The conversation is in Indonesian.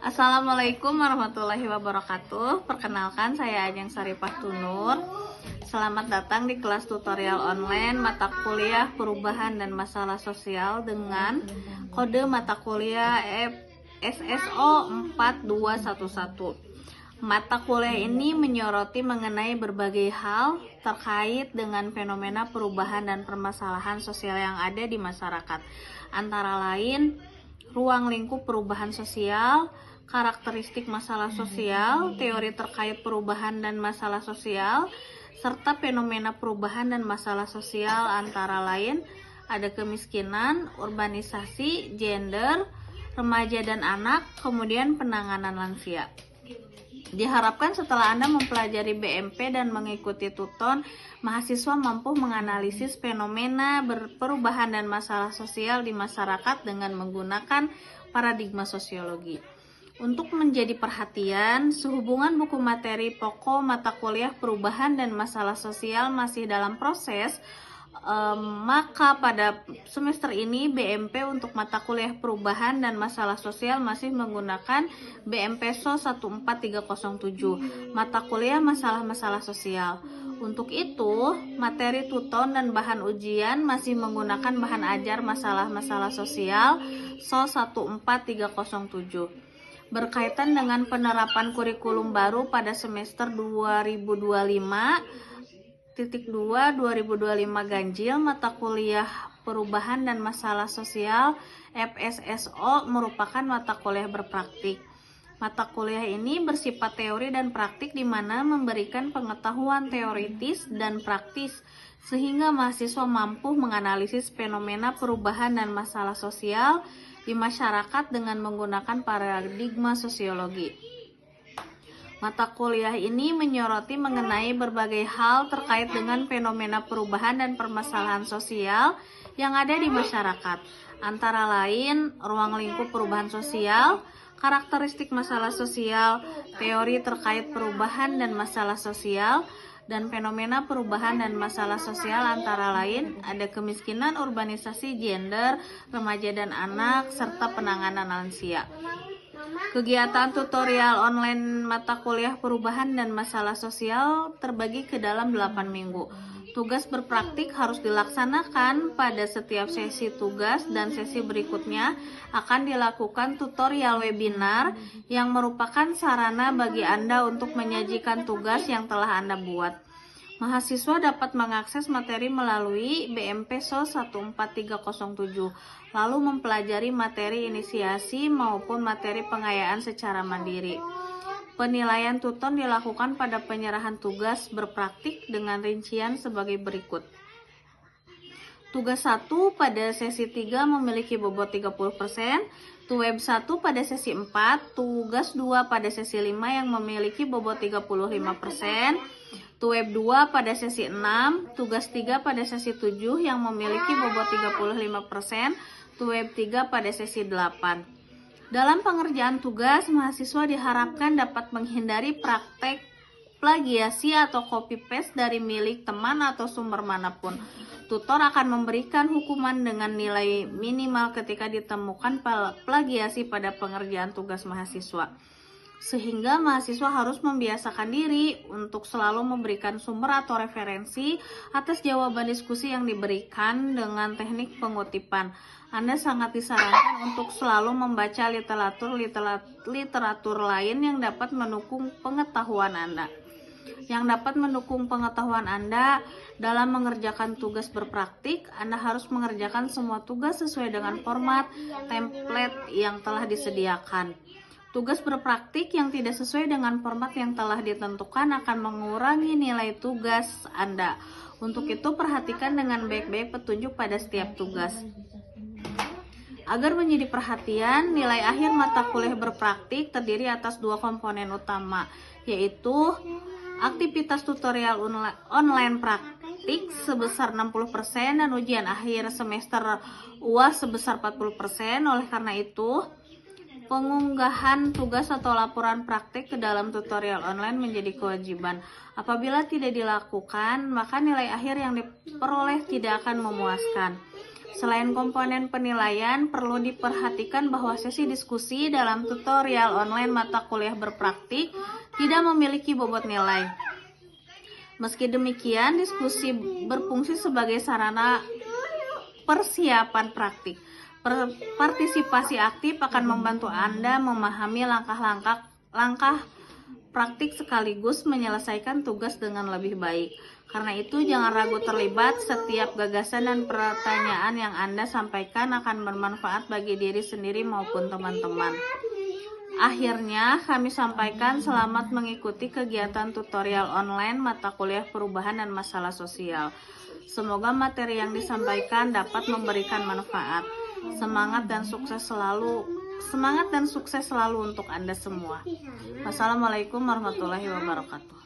Assalamualaikum warahmatullahi wabarakatuh. Perkenalkan, saya Ajeng Saripah Tunur. Selamat datang di kelas tutorial online mata kuliah perubahan dan masalah sosial dengan kode mata kuliah SSO 4211. Mata kuliah ini menyoroti mengenai berbagai hal terkait dengan fenomena perubahan dan permasalahan sosial yang ada di masyarakat, antara lain ruang lingkup perubahan sosial, karakteristik masalah sosial, teori terkait perubahan dan masalah sosial, serta fenomena perubahan dan masalah sosial antara lain ada kemiskinan, urbanisasi, gender, remaja dan anak, kemudian penanganan lansia. Diharapkan setelah Anda mempelajari BMP dan mengikuti tuton, mahasiswa mampu menganalisis fenomena perubahan dan masalah sosial di masyarakat dengan menggunakan paradigma sosiologi. Untuk menjadi perhatian, sehubungan buku materi pokok mata kuliah perubahan dan masalah sosial masih dalam proses, maka pada semester ini BMP untuk mata kuliah perubahan dan masalah sosial masih menggunakan BMP SO 14307, mata kuliah masalah-masalah sosial. Untuk itu, materi tuton dan bahan ujian masih menggunakan bahan ajar masalah-masalah sosial SO 14307. Berkaitan dengan penerapan kurikulum baru pada semester 2025 ganjil mata kuliah perubahan dan masalah sosial FSSO merupakan mata kuliah berpraktik. Mata kuliah ini bersifat teori dan praktik di mana memberikan pengetahuan teoritis dan praktis sehingga mahasiswa mampu menganalisis fenomena perubahan dan masalah sosial di masyarakat dengan menggunakan paradigma sosiologi. Mata kuliah ini menyoroti mengenai berbagai hal terkait dengan fenomena perubahan dan permasalahan sosial yang ada di masyarakat, antara lain ruang lingkup perubahan sosial, karakteristik masalah sosial, teori terkait perubahan dan masalah sosial, dan fenomena perubahan dan masalah sosial antara lain ada kemiskinan, urbanisasi, gender, remaja dan anak, serta penanganan lansia. Kegiatan tutorial online mata kuliah perubahan dan masalah sosial terbagi ke dalam 8 minggu. Tugas berpraktik harus dilaksanakan pada setiap sesi tugas dan sesi berikutnya akan dilakukan tutorial webinar yang merupakan sarana bagi Anda untuk menyajikan tugas yang telah Anda buat. Mahasiswa dapat mengakses materi melalui BMP SO 14307, lalu mempelajari materi inisiasi maupun materi pengayaan secara mandiri. Penilaian tuton dilakukan pada penyerahan tugas berpraktik dengan rincian sebagai berikut. Tugas 1 pada sesi 3 memiliki bobot 30%, Tuweb 1 pada sesi 4, tugas 2 pada sesi 5 yang memiliki bobot 35%, Tuweb 2 pada sesi 6, tugas 3 pada sesi 7 yang memiliki bobot 35%, Tuweb 3 pada sesi 8. Dalam pengerjaan tugas, mahasiswa diharapkan dapat menghindari praktek plagiasi atau copy paste dari milik teman atau sumber manapun. Tutor akan memberikan hukuman dengan nilai minimal ketika ditemukan plagiasi pada pengerjaan tugas mahasiswa. Sehingga mahasiswa harus membiasakan diri untuk selalu memberikan sumber atau referensi atas jawaban diskusi yang diberikan dengan teknik pengutipan. Anda sangat disarankan untuk selalu membaca literatur lain yang dapat mendukung pengetahuan Anda. Yang dapat mendukung pengetahuan Anda dalam mengerjakan tugas berpraktik, Anda harus mengerjakan semua tugas sesuai dengan format template yang telah disediakan. Tugas berpraktik yang tidak sesuai dengan format yang telah ditentukan akan mengurangi nilai tugas Anda. Untuk itu, perhatikan dengan baik-baik petunjuk pada setiap tugas. Agar menjadi perhatian, nilai akhir mata kuliah berpraktik terdiri atas 2 komponen utama, yaitu aktivitas tutorial online praktik sebesar 60% dan ujian akhir semester UAS sebesar 40%. Oleh karena itu, pengunggahan tugas atau laporan praktik ke dalam tutorial online menjadi kewajiban. Apabila tidak dilakukan, maka nilai akhir yang diperoleh tidak akan memuaskan. Selain komponen penilaian, perlu diperhatikan bahwa sesi diskusi dalam tutorial online mata kuliah berpraktik tidak memiliki bobot nilai. Meski demikian, diskusi berfungsi sebagai sarana persiapan praktik. Partisipasi aktif akan membantu Anda memahami langkah praktik sekaligus menyelesaikan tugas dengan lebih baik. Karena itu, jangan ragu terlibat. Setiap gagasan dan pertanyaan yang Anda sampaikan akan bermanfaat bagi diri sendiri maupun teman-teman. Akhirnya, kami sampaikan selamat mengikuti kegiatan tutorial online mata kuliah perubahan dan masalah sosial. Semoga materi yang disampaikan dapat memberikan manfaat. Semangat dan sukses selalu untuk Anda semua. Wassalamualaikum warahmatullahi wabarakatuh.